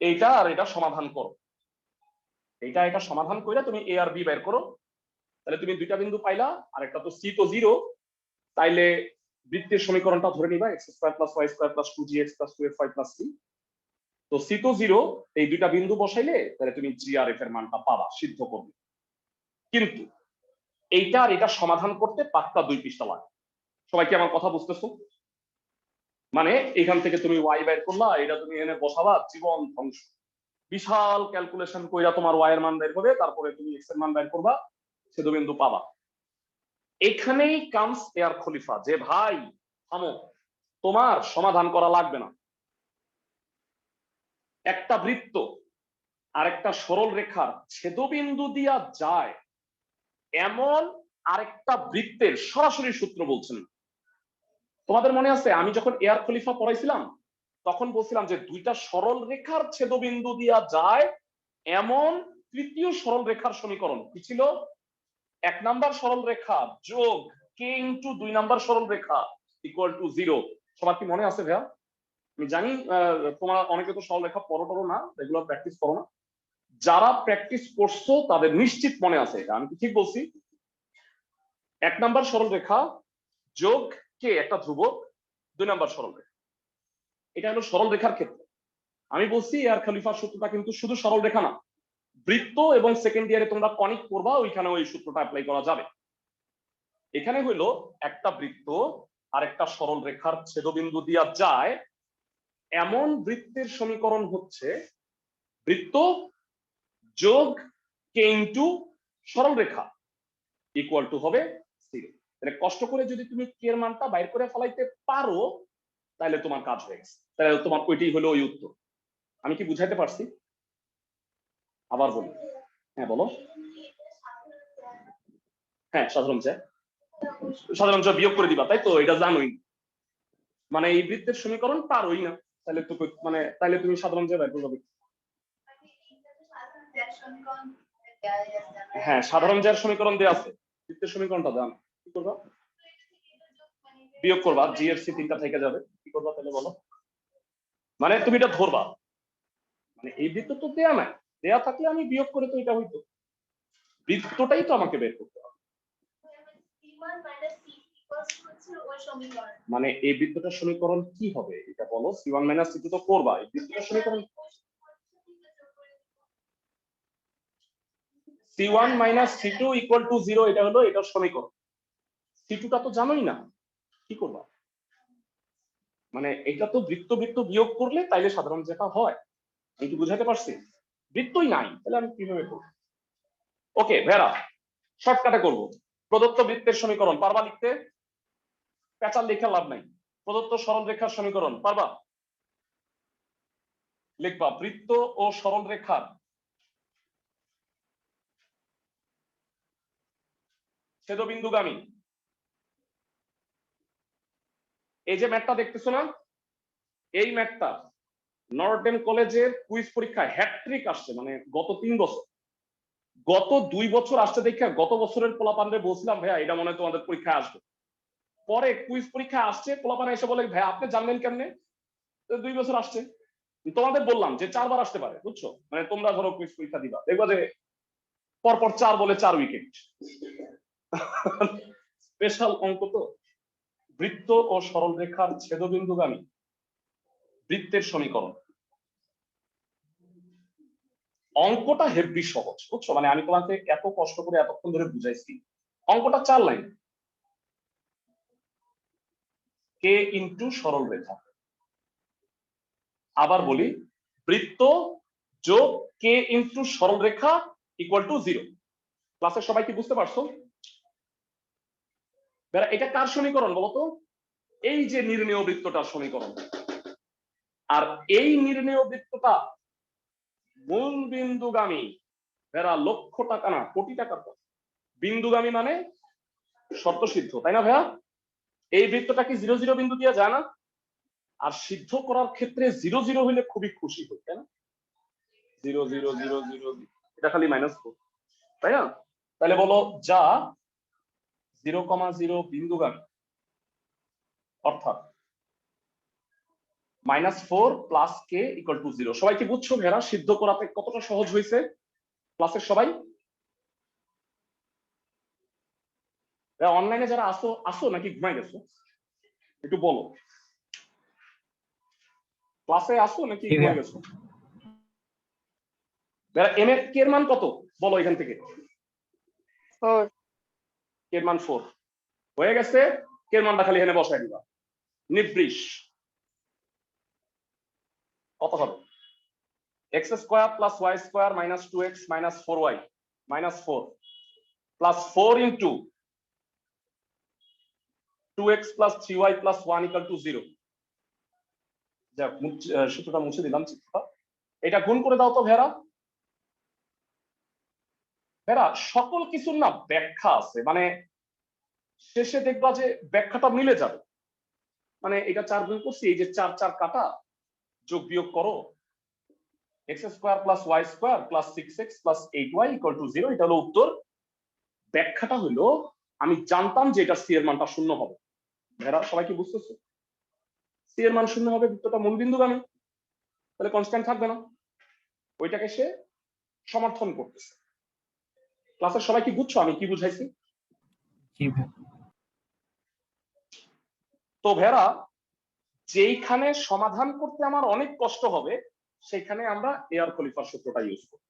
এইটা আর এটা সমাধান করো, এইটা এটা সমাধান করে তুমি এ আর বি বের করো, তাহলে তুমি দুইটা বিন্দু পাইলা, আর একটা তো সি তো 0, তাইলে বৃত্তের সমীকরণটা ধরে নিবা X square plus Y square plus 2gx plus 2fy plus c। তো সি তো 0, এই দুইটা বিন্দু বসাইলে তাহলে তুমি জি আর এফ এর মানটা পাবা, সিদ্ধ করবে। কিন্তু এইটা আর এটা সমাধান করতে পাক্কা 2 পৃষ্ঠা লাগে। সবাই কি আমার কথা বুঝতেছো? মানে এখান থেকে তুমি ওয়াই বের করলা, এটা তুমি এনে বসাবা, জীবন ধ্বংস, বিশাল ক্যালকুলেশন কইরা তোমার ওয়াই এর মান বের হবে, তারপরে তুমি এক্স এর মান বের করবা, ছেদবিন্দু পাবা। এখানেই কামস এ আর খলিফা, যে ভাই থামো, তোমার সমাধান করা লাগবে না, একটা বৃত্ত আরেকটা সরল রেখার ছেদবিন্দু দিয়া যায় এমন আরেকটা বৃত্তের সরাসরি সূত্র বলছেন। তোমাদের মনে আছে আমি যখন এ আর খলিফা পড়াইছিলাম তখন বলছিলাম যে দুইটা সরল রেখার ছেদবিন্দু দিয়া যায় এমন তৃতীয় সরল রেখার সমীকরণ কি ছিল? 1 নাম্বার সরল রেখা যোগ কে ইন্টু 2 নাম্বার সরল রেখা ইকুয়াল টু 0। সবার কি মনে আছে ভাইয়া? আমি জানি তোমরা অনেকে তো সরল রেখা পড়ো টরো না, রেগুলার প্র্যাকটিস করো না, যারা প্র্যাকটিস করছো তাদের নিশ্চিত মনে আছে এটা, আমি কি ঠিক বলছি? 1 নাম্বার সরল রেখা যোগ কে একটা ধ্রুবক 2 নাম্বার সরল রেখা, এটা হলো সরল রেখার ক্ষেত্রে। আমি বলছি এ আর খলিফার সূত্রটা কিন্তু শুধু সরল রেখা না, বৃত্ত এবং সেকেন্ড ইয়ারে তোমরা কনিক করবা, ওইখানে ওই সূত্রটা অ্যাপ্লাই করা যাবে। এখানে হইলো একটা বৃত্ত আর একটা সরল রেখার ছেদবিন্দু দিয়া যায় এমন বৃত্তের সমীকরণ হচ্ছে বৃত্ত যোগ কে ইন্টু সরল রেখা ইকুয়াল টু হবে 0। তাহলে কষ্ট করে যদি তুমি কে এর মানটা বাইর করে ফেলাইতে পারো তাহলে তোমার কাজ হয়ে গেছে, তাহলে তোমার ওইটাই হলো ওই উত্তর। আমি কি বুঝাইতে পারছি? আবার বলি, হ্যাঁ বলো। হ্যাঁ সাধারণ বিয়োগ করে দিবা, তাই তো? এটা জানোই, মানে এই বৃত্তের সমীকরণ পারোই না, তাহলে তো মানে তাহলে তুমি সাধারণ যে বের করবে। হ্যাঁ, সাধারণ জ্যার সমীকরণ দেয়া আছে, বৃত্তের সমীকরণটা জানো, কি করবা? বিয়োগ করবা, জি এর সি তিনটা থেকে যাবে, কি করবা তাহলে বলো? মানে তুমি এটা ধরবা, মানে এই বৃত্ত তো দেয়া নাই, দেয়া থাকলে আমি বিয়োগ করে তো এটা হইতো, বৃত্তটাই তো আমাকে বের করতে হবে। মানে এই বৃত্তটার সমীকরণ কি হবে এটা বলো? C1 - C2 তো করবা, এই বৃত্তটার সমীকরণ C1 - C2 = 0, এটা হলো এটার সমীকরণ। C2 টা তো জানোই না, কি করবা? মানে এটা তো বৃত্ত বৃত্ত বিয়োগ করলে তাইলে সাধারণ যেটা হয়, আমি কি বুঝাতে পারছি? বৃত্তই নাই, তাহলে আমি কিভাবে করব? ওকে ভেরা, শর্টকাটে করব। প্রদত্ত বৃত্তের সমীকরণ পারবা লিখতে? প্যাচাল লেখা লাভ নাই। প্রদত্ত সরল রেখার সমীকরণ পারবা? লিখবা বৃত্ত ও সরল রেখার ছেদবিন্দুগামী। এই যে ম্যাথটা দেখতেছো না, এই ম্যাথটা নর্থডেন কলেজের কুইজ পরীক্ষায় হ্যাট্রিক আসছে, মানে গত 3 বছর, গত 2 বছর আসছে দেখে গত বছরের পোলাপানরে বলছিলাম ভাইয়া এটা মনে হয় তোমাদের পরীক্ষায় আসবে, পরে কুইজ পরীক্ষা আসছে, পোলাপান এসে বলে ভাই আপনি জানলেন কেমনে? 2 বছর আসছে। তোমাদের বললাম যে 4 বার আসতে পারে, বুঝছো? মানে তোমরা ধরো কুইজ পরীক্ষা দিবা, দেখবা যে পরপর 4 বলে 4 উইকেট। স্পেশাল অঙ্ক তো। বৃত্ত ও সরল রেখার ছেদবিন্দুগামী বৃত্তের সমীকরণ। অঙ্কটা হেভি সহজ, বুঝছো? মানে আমি তোমাকে এত কষ্ট করে এতক্ষণ ধরে বুঝাইছি, অঙ্কটা 4 লাইন। কে ইন্টু সরল রেখা। আবার বলি, বৃত্ত যোগ কে ইন্টু সরল রেখা = 0। ক্লাসের সবাই কি বুঝতে পারছো? এটা কার সমীকরণ বলতো? এই যে নির্ণেয় বৃত্তটার সমীকরণ। আর এই নির্ণেয় বৃত্তটা মূল বিন্দুগামী। এরা লক্ষ টাকা না কোটি টাকার পথ। বিন্দুগামী মানে শর্ত সিদ্ধ, তাই না ভাইয়া? এই বৃত্তটা কি 0 0 বিন্দু দিয়ে যায় না? আর সিদ্ধ করার ক্ষেত্রে 0 0 হইলে খুবই খুশি হই, তাই না? 0 0 0 0, এটা খালি -4, তাই না? তাহলে বলো যা 0, 0 বিন্দুগামী, অর্থাৎ -4 + k = 0। সবাই কি বুঝছো ভেরা সিদ্ধ করাতে কতটা সহজ হয়েছে? ক্লাসের সবাই অনলাইনে যারা আসো আসো নাকি ঘুমাই গেছো একটু বলো, ক্লাসে আসো নাকি ঘুমাই গেছো? এম এর কে এর মান কত বলো এখান থেকে? 4 কে এর মান 4 হয়ে গেছে। কে এর মানটা খালি এখানে বসাই দিবা, নিবৃষ কত হবে? x² + y² - 2x - 4y - 4 + 4 * 2x + 3y + 1 = 0। যাক সূত্রটা মুছে দিলাম চিত্রটা। এটা গুণ করে দাও তো ভেরা। ভেরা সকল কিছুর না ব্যাখ্যা আছে, মানে শেষে দেখবা যে ব্যাখ্যাটা মিলে যাবে। মানে এটা 4 গুণ করছি, এই যে 4 4 কাটা, যোগ বিয়োগ করো, x² + y² + 6x + 8y = 0, এটা হলো উত্তর। ব্যাখ্যাটা হলো আমি জানতাম যে এটা সি এর মানটা 0 হবে। ভেরা সবাই কি বুঝতেছো? সি এর মান 0 হবে, বৃত্তটা মূল বিন্দুগামী, তাহলে কনস্ট্যান্ট থাকবে না, ওইটাকে সে সমর্থন করতেছে। ক্লাসের সবাই কি বুঝছো আমি কি বুঝাইছি? তো ভেরা যেইখানে সমাধান করতে আমার অনেক কষ্ট হবে সেখানে আমরা এয়ার খলিফার সূত্রটা ইউজ করব।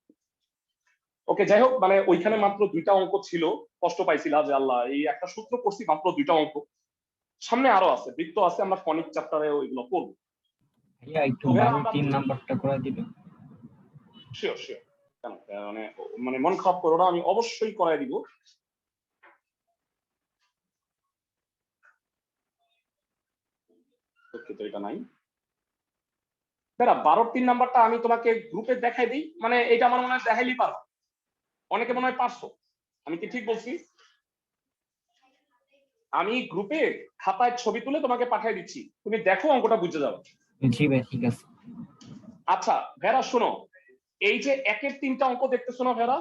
ওকে যাই হোক, মানে ওইখানে মাত্র 2টা অঙ্ক ছিল, কষ্ট পাইছিলা যে আল্লাহ এই একটা সূত্র করছি মাত্র 2টা অঙ্ক, সামনে আরো আছে, বৃত্ত আছে, আমরা কনিক চ্যাপ্টারে ওইগুলো করব। ভাইয়া একটু 3 নাম্বারটা করে দিবেন? শিওর শিওর, কেন মানে মন খারাপ করো না, আমি অবশ্যই করাই দিব। দুঃখিত এটা নাই। বেরা 12 নাম্বারটা আমি তোমাকে গ্রুপে দেখাই দিই, মানে এটা আমার মনে হয় দেখাইলেই পারো, অনেকে মনে হয় পারছো, আমি কি ঠিক বলছি? আমি গ্রুপে খাতায় ছবি তুলে তোমাকে পাঠিয়ে দিচ্ছি, তুমি দেখো অঙ্কটা বুঝে যাও। জি ভাই ঠিক আছে। আচ্ছা ভেরা শোনো, এই যে একের তিনটা অঙ্ক দেখতেছো না ভেরা,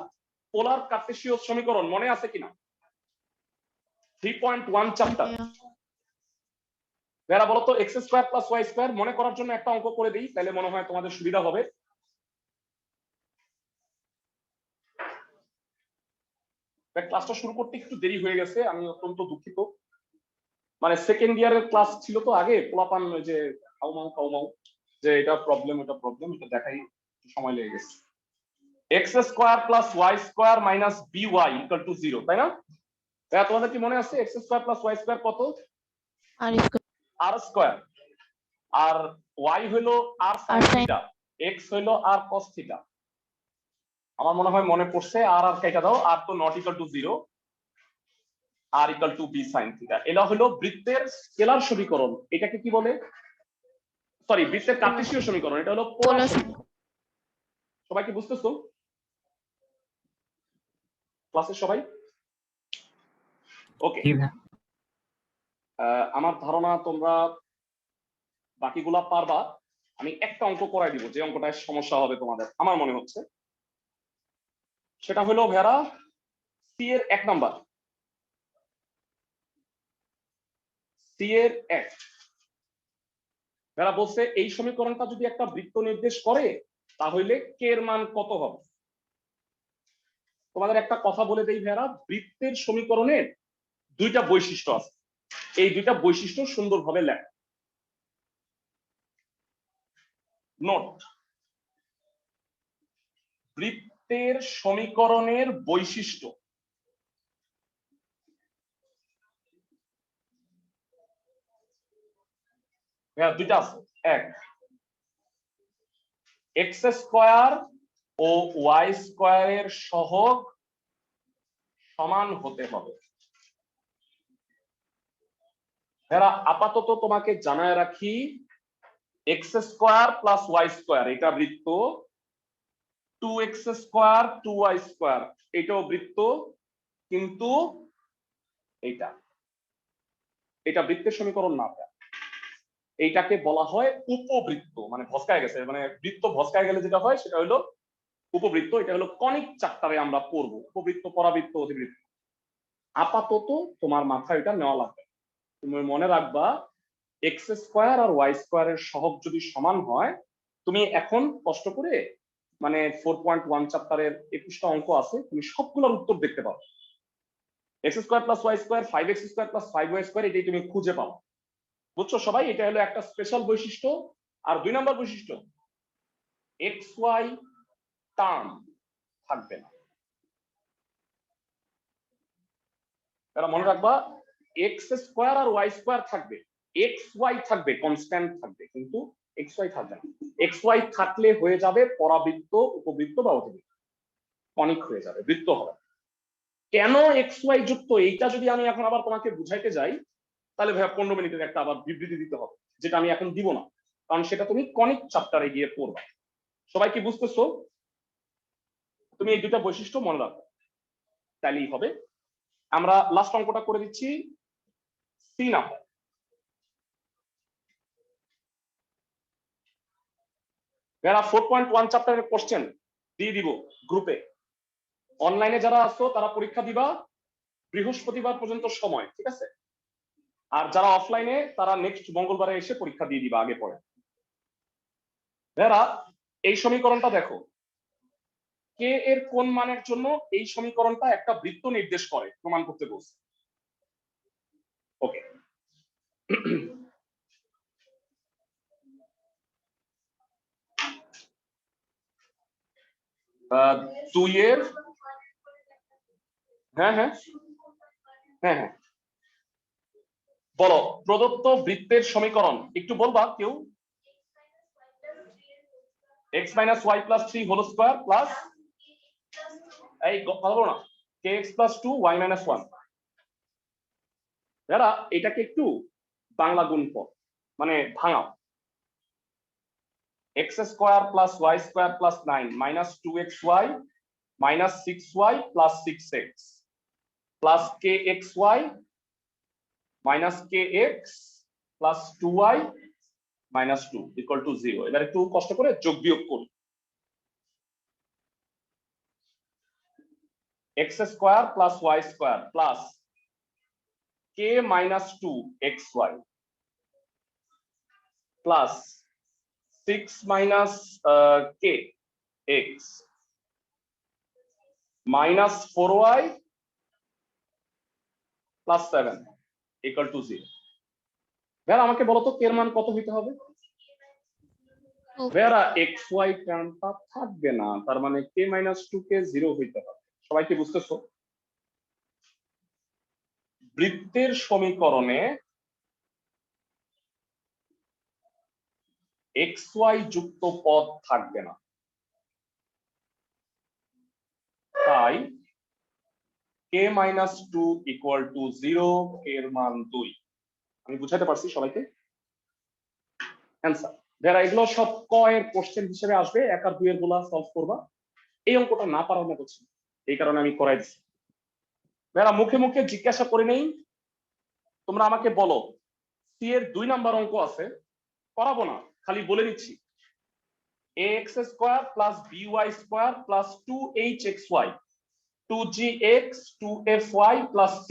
পোলার কার্টেসীয় সমীকরণ মনে আছে কিনা? 3.1 চ্যাপ্টার। ভেরা বলো তো X square plus Y square মনে করার জন্য একটা অঙ্ক করে দিই, তাহলে মনে হয় তোমাদের সুবিধা হবে। ক্লাসটা শুরু করতে একটু দেরি হয়ে গেছে, আমি অত্যন্ত দুঃখিত। মানে সেকেন্ড ইয়ারের ক্লাস ছিল তো আগে, পোলাপান যে কাউমাউ যে এটা প্রবলেম এটা প্রবলেম, এটা দেখাই সময় লেগে গেছে। X square plus Y square minus B Y equal to 0, তাই না? তোমাদের কি মনে আছে X square plus Y square কত? আর স্কোয়ার। আর ওয়াই হইলো আর সাইন থিটা, এক্স হইলো আর কস থিটা। আমার মনে হয় মনে পড়ছে। আর আর কেটে দাও, আর তো নট ইকুয়াল টু 0, আর equal to B sine theta. এটা হলো বৃত্তের স্কেলার সমীকরণ। এটাকে কি বলে? সরি, বৃত্তের কার্টেসীয় সমীকরণ। এটা হলো পোলার সমীকরণ। সবাই কি বুঝতেছো ক্লাসের সবাই? ওকে, জি ভাই। আমার ধারণা তোমরা বাকিগুলা পারবা। আমি একটা অঙ্ক করাই দিব, যে অঙ্কটায় সমস্যা হবে তোমাদের আমার মনে হচ্ছে। সেটা হলো ভেরা সি এর 1 নাম্বার, সি এর 1। ভেরা বলছে এই সমীকরণটা যদি একটা বৃত্ত নির্দেশ করে তাহলে কে এর মান কত হবে? তোমাদের একটা কথা বলে দেই ভেরা, বৃত্তের সমীকরণের দুইটা বৈশিষ্ট্য আছে, এই দুইটা বৈশিষ্ট্য সুন্দরভাবে লেখ। নোট, বৃত্তের সমীকরণের বৈশিষ্ট্য দুইটা আছে। এক, এক্স স্কোয়ার ও ওয়াই স্কোয়ারের সহগ সমান হতে হবে। এরা আপাতত তোমাকে জানায় রাখি, X square plus Y square এটা বৃত্ত, 2x স্কোয়ার 2y স্কোয়ার এটাও বৃত্ত, কিন্তু এটা বৃত্তের সমীকরণ না। এইটাকে বলা হয় উপবৃত্ত, মানে ভস্কায় গেছে, মানে বৃত্ত ভস্কায় গেলে যেটা হয় সেটা হলো উপবৃত্ত। এটা হলো কনিক চ্যাপ্টারে আমরা পড়বো, উপবৃত্ত, পরাবৃত্ত, অধিবৃত্ত। আপাতত তোমার মাথায় এটা নেওয়া লাগবে। তুমি মনে রাখবা এক্স স্কোয়ার আর ওয়াই স্কোয়ারের সহগ যদি সমান হয়, তুমি এখন কষ্ট করে মানে 4.1 চ্যাপ্টারের 21টা অঙ্ক আছে, তুমি সবগুলোর উত্তর দেখতে পাও। X square plus Y square 5x square plus 5y square এটাই তুমি খুঁজে পাও। বুঝছো সবাই? এটা হলো একটা স্পেশাল বৈশিষ্ট্য। আর 2 নম্বর বৈশিষ্ট্য, এক্স ওয়াই টার্ম থাকবে না। এটা মনে রাখবা, এক্স স্কোয়ার আর ওয়াই স্কোয়ার থাকবে, এক্স ওয়াই থাকবে, কনস্ট্যান্ট থাকবে, কিন্তু এক্স ওয়াই থাকবে না। এক্স ওয়াই থাকলে হয়ে যাবে পরাবৃত্ত, উপবৃত্ত বা অতিবৃত্ত, কনিক হয়ে যাবে, বৃত্ত হবে। কেন এক্স ওয়াই যুক্ত, এইটা যদি আমি এখন আবার তোমাকে বুঝাইতে যাই তাহলে ভাইয়া 15 মিনিটের একটা আবার বিবৃতি দিতে হবে, যেটা আমি এখন দিব না, কারণ সেটা তুমি কনিক চ্যাপ্টারে গিয়ে পড়বা। সবাই কি বুঝতেছো? তুমি এই দুটা বৈশিষ্ট্য মনে রাখো, তাইলেই হবে। আমরা লাস্ট অঙ্কটা করে দিচ্ছি, সি নাম্বার। যারা 4.1 চ্যাপ্টারের কোশ্চেন দিয়ে দিব গ্রুপে। অনলাইনে যারা আসছো তারা পরীক্ষা দিবা বৃহস্পতিবার পর্যন্ত সময়, ঠিক আছে? আর যারা অফলাইনে তারা নেক্সট মঙ্গলবারে এসে পরীক্ষা দিয়ে দিবা আগে পরে। যারা এই সমীকরণটা দেখো, কে এর কোন মানের জন্য এই সমীকরণটা একটা বৃত্ত নির্দেশ করে প্রমাণ করতে বলছে। ওকে, দুইয়ের, হ্যাঁ হ্যাঁ হ্যাঁ হ্যাঁ বলো, প্রদত্ত বৃত্তের সমীকরণ একটু বলবা কেউ। x minus Y plus 3 whole square plus, এই কথা বলো না, kx প্লাস 2 y মাইনাস 1। যারা এটাকে একটু বাংলা গুণফল মানে ভাঙাও, x square plus Y square plus 9 minus 2xy minus 6y plus 6x plus kxy minus kx plus 2y -2 equal to 0। এবার একটু কষ্ট করে যোগ বিয়োগ করি। x square plus y square plus k -2 xy plus 6 minus k x minus 4y plus 7 equal to 0। ভেরা আমাকে বলো তো k এর মান কত হইতে হবে? ভেরা xy টার্মটা থাকবে না, তার মানে k -2 কে 0 হইতে হবে। সবাই কি বুঝতেছো? বৃত্তের সমীকরণে xy যুক্ত পদ থাকবে না, তাই k -2 ইকুয়াল টু 0, k এর মান 2। আমি বুঝাতে পারছি সবাইকে? অ্যান্সার যারা এগুলো সব ক এর কোশ্চেন হিসেবে আসবে, 1 আর 2 এর গুলা সলভ করবা। এই অঙ্কটা না পারার মতো ছিল, এই কারণে আমি করাই দিচ্ছি। যারা মুখে মুখে জিজ্ঞাসা করে নেই, তোমরা আমাকে বলো সি এর 2 নাম্বার অঙ্ক আছে, করাবো না, খালি বলে দিচ্ছি ax square plus by square plus 2hxy 2gx 2fy plus c।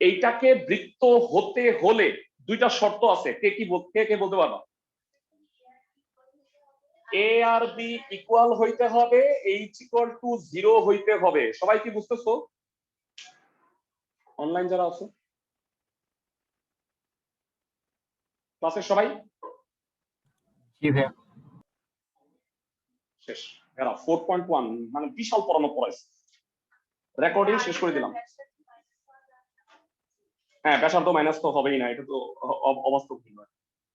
এইটাকে বৃত্ত হতে হলে দুইটা শর্ত আছে, কে বলতে পারবা? a আর b ইকুয়াল হইতে হবে, h ইকুয়াল টু 0 হইতে হবে। সবাই কি বুঝতেছো? অনলাইন যারা আছে ক্লাসের সবাই? জি ভাইয়া। শেষ। এরা 4.1 মানে বিশাল পড়ানো পড়াইছে। রেকর্ডিং শেষ করে দিলাম। হ্যাঁ ব্যাসার্ধ মাইনাস তো হবেই না, এটা তো অবাস্তব।